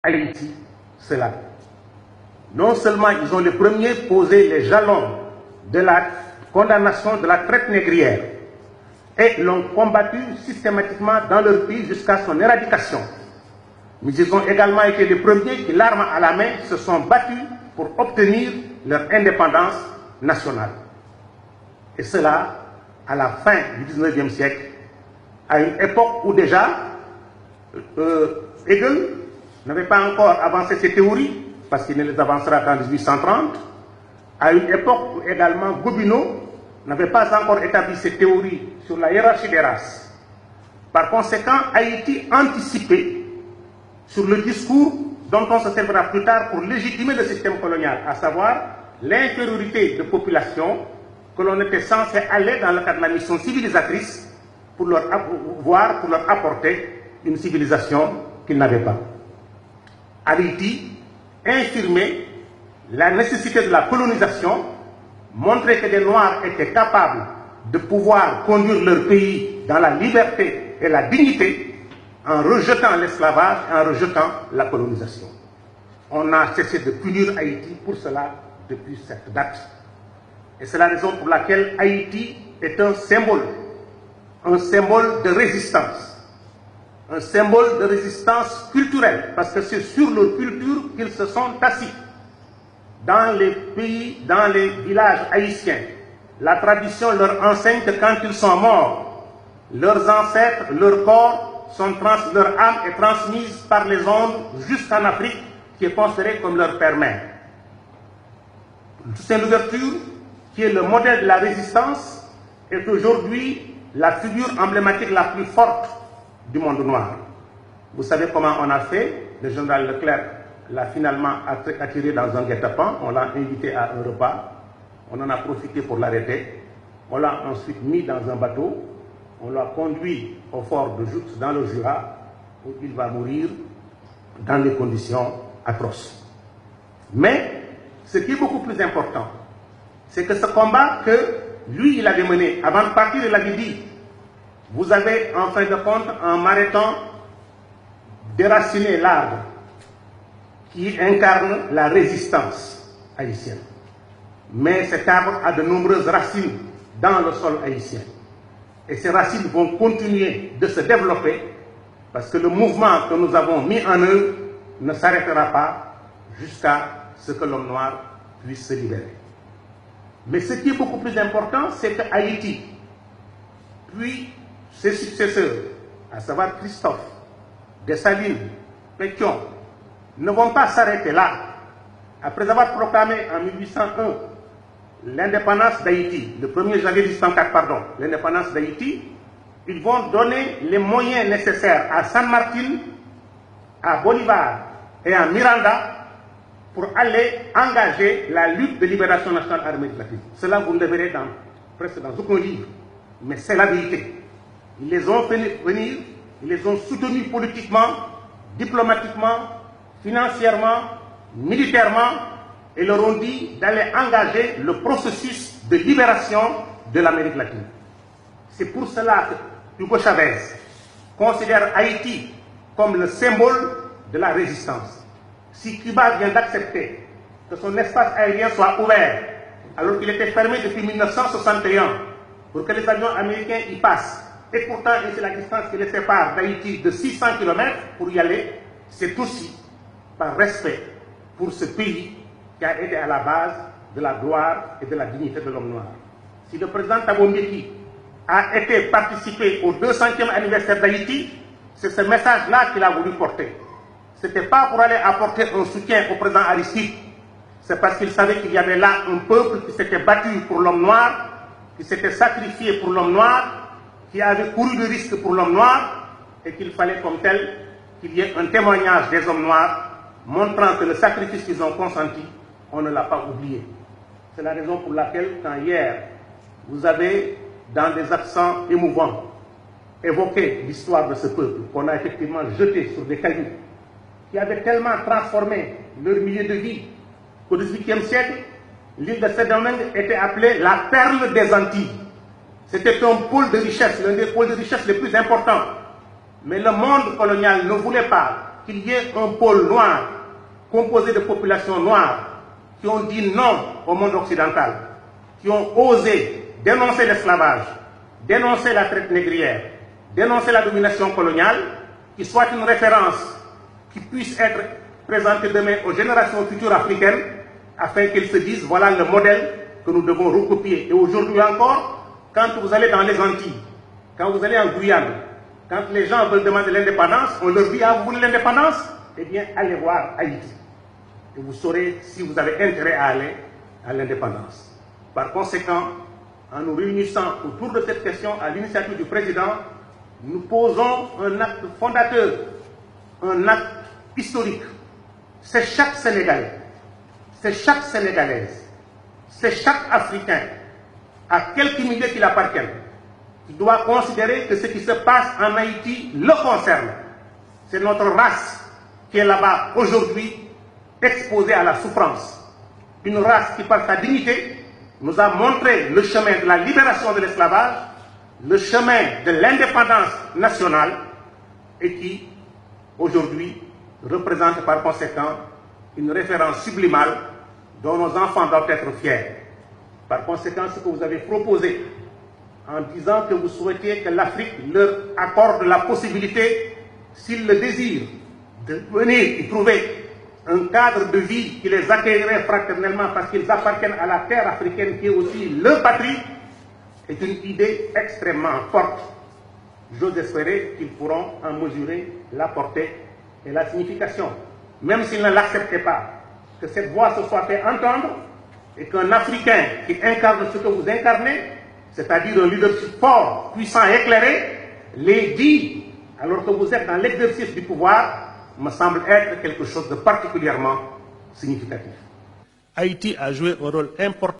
Haïti cela. Non seulement ils ont les premiers posé les jalons de la condamnation de la traite négrière et l'ont combattu systématiquement dans leur pays jusqu'à son éradication, mais ils ont également été les premiers qui, l'arme à la main, se sont battus pour obtenir leur indépendance nationale. Et cela à la fin du 19e siècle, à une époque où déjà Hegel n'avait pas encore avancé ses théories, parce qu'il ne les avancera qu'en 1830, à une époque où également Gobineau n'avait pas encore établi ses théories sur la hiérarchie des races. Par conséquent, Haïti anticipait sur le discours dont on se servira plus tard pour légitimer le système colonial, à savoir l'infériorité de population que l'on était censé aller dans le cadre de la mission civilisatrice pour leur apporter une civilisation qu'ils n'avaient pas. Haïti infirmait la nécessité de la colonisation, montrer que des Noirs étaient capables de pouvoir conduire leur pays dans la liberté et la dignité en rejetant l'esclavage et en rejetant la colonisation. On a cessé de punir Haïti pour cela depuis cette date. Et c'est la raison pour laquelle Haïti est un symbole de résistance. Un symbole de résistance culturelle, parce que c'est sur leur culture qu'ils se sont assis. Dans les pays, dans les villages haïtiens, la tradition leur enseigne que quand ils sont morts, leurs ancêtres, leur corps, leur âme est transmise par les ondes jusqu'en Afrique, qui est considérée comme leur père-mère. C'est l'ouverture, qui est le modèle de la résistance, est aujourd'hui la figure emblématique la plus forte du monde noir. Vous savez comment on a fait? Le général Leclerc l'a finalement attiré dans un guet-apens, on l'a invité à un repas, on en a profité pour l'arrêter, on l'a ensuite mis dans un bateau, on l'a conduit au fort de Joux dans le Jura, où il va mourir dans des conditions atroces. Mais ce qui est beaucoup plus important, c'est que ce combat que lui il avait mené, avant de partir il avait dit: vous avez en fin de compte, en m'arrêtant, déraciné l'arbre qui incarne la résistance haïtienne. Mais cet arbre a de nombreuses racines dans le sol haïtien. Et ces racines vont continuer de se développer parce que le mouvement que nous avons mis en œuvre ne s'arrêtera pas jusqu'à ce que l'homme noir puisse se libérer. Mais ce qui est beaucoup plus important, c'est que Haïti, puis ses successeurs, à savoir Christophe, Dessalines, Pétion, ne vont pas s'arrêter là. Après avoir proclamé en 1801 l'indépendance d'Haïti, le 1er janvier 1804, pardon, l'indépendance d'Haïti, ils vont donner les moyens nécessaires à San Martin, à Bolivar et à Miranda pour aller engager la lutte de libération nationale en Amérique latine. Cela, vous ne le verrez presque dans aucun livre, mais c'est la vérité. Ils les ont fait venir, ils les ont soutenus politiquement, diplomatiquement, financièrement, militairement, et leur ont dit d'aller engager le processus de libération de l'Amérique latine. C'est pour cela que Hugo Chavez considère Haïti comme le symbole de la résistance. Si Cuba vient d'accepter que son espace aérien soit ouvert, alors qu'il était fermé depuis 1961, pour que les avions américains y passent, et pourtant c'est la distance qui les sépare d'Haïti de 600 km pour y aller, c'est aussi par respect pour ce pays qui a été à la base de la gloire et de la dignité de l'homme noir. Si le président Thabo Mbeki a été participé au 200e anniversaire d'Haïti, c'est ce message-là qu'il a voulu porter. Ce n'était pas pour aller apporter un soutien au président Aristide, c'est parce qu'il savait qu'il y avait là un peuple qui s'était battu pour l'homme noir, qui s'était sacrifié pour l'homme noir, qui avait couru de risques pour l'homme noir, et qu'il fallait comme tel qu'il y ait un témoignage des hommes noirs montrant que le sacrifice qu'ils ont consenti, on ne l'a pas oublié. C'est la raison pour laquelle, quand hier, vous avez, dans des accents émouvants, évoqué l'histoire de ce peuple qu'on a effectivement jeté sur des cailloux, qui avait tellement transformé leur milieu de vie qu'au XVIIIe siècle, l'île de Saint-Domingue était appelée la perle des Antilles. C'était un pôle de richesse, l'un des pôles de richesse les plus importants. Mais le monde colonial ne voulait pas qu'il y ait un pôle noir composé de populations noires qui ont dit non au monde occidental, qui ont osé dénoncer l'esclavage, dénoncer la traite négrière, dénoncer la domination coloniale, qui soit une référence qui puisse être présentée demain aux générations futures africaines, afin qu'elles se disent voilà le modèle que nous devons recopier. Et aujourd'hui encore, quand vous allez dans les Antilles, quand vous allez en Guyane, quand les gens veulent demander l'indépendance, on leur dit ah, vous voulez l'indépendance? Eh bien, allez voir Haïti. Et vous saurez si vous avez intérêt à aller à l'indépendance. Par conséquent, en nous réunissant autour de cette question à l'initiative du président, nous posons un acte fondateur, un acte historique. C'est chaque Sénégalais, c'est chaque Sénégalaise, c'est chaque Africain, à quelque milieu qu'il appartienne, qui doit considérer que ce qui se passe en Haïti le concerne. C'est notre race qui est là-bas aujourd'hui exposée à la souffrance. Une race qui, par sa dignité, nous a montré le chemin de la libération de l'esclavage, le chemin de l'indépendance nationale et qui, aujourd'hui, représente par conséquent une référence sublimale dont nos enfants doivent être fiers. Par conséquent, ce que vous avez proposé en disant que vous souhaitiez que l'Afrique leur accorde la possibilité, s'ils le désirent, de venir y trouver un cadre de vie qui les accueillerait fraternellement parce qu'ils appartiennent à la terre africaine qui est aussi leur patrie, est une idée extrêmement forte. J'ose espérer qu'ils pourront en mesurer la portée et la signification. Même s'ils ne l'acceptaient pas, que cette voix se soit fait entendre et qu'un Africain qui incarne ce que vous incarnez, c'est-à-dire un leadership fort, puissant et éclairé, les dit, alors que vous êtes dans l'exercice du pouvoir, me semble être quelque chose de particulièrement significatif. Haïti a joué un rôle important